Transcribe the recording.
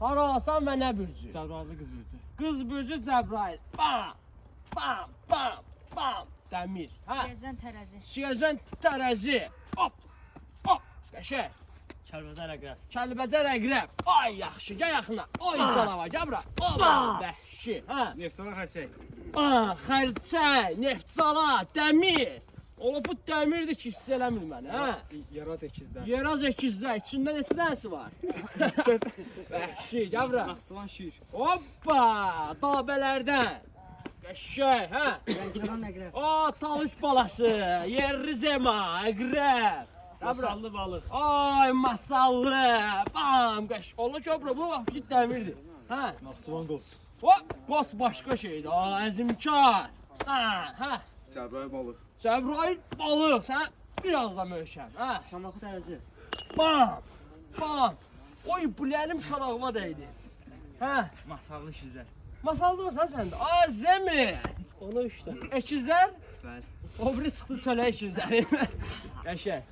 Harasan və nə bürcü? Cəbrayıllı qız bürcü. Qız bürcü Cəbrayıl. Bam! Bam! Bam! Bam! Dəmir. Hə? Gezən tərəzi. Siyəzən tərəzi. Hop! Hop! Qəşəng. Kəlbəzər əqrəb. Kəlbəzər əqrəb. Ay yaxşı, gəl yaxına. Ay canavar, gəl bura. Aman vəhşi. Hə? Neftçala xərçək. Xərçək, neftçala, dəmir. Ola bu dəmirdir ki, hiss eləmir məni, hə? Yaraz əkizlər. Yeraz əkizdə, içində neçə dənəsi var? Vəhşi, gəl bura. Naxçıvan şir. Hoppa, dabələrdən. Qəşəng, hə? Lənkəran əqrəb. Talış balası, yerli zema, əqrəb. Masallı balıq. Ay masallı, bam, qəşəng. Allah köprü, bu vəhşi dəmirdir. Hə? Naxçıvan qoç. Hop, qoç başqa şeydir, əzimkar. Hə? Cəbrayıl balıq. Cəbrayıl balıq, sən biraz da möhkəm, hə? Şamaxı tərəzi. Bam, bam. Oy, bu ləlim sarağıma dəydi. Hə? Masallı şizlər. Masallısan sən də. Zəmi. Ona 3 dənə. Əkizlər? Bəli. O biri çıxdı çölə əkizləri. Qəşəng.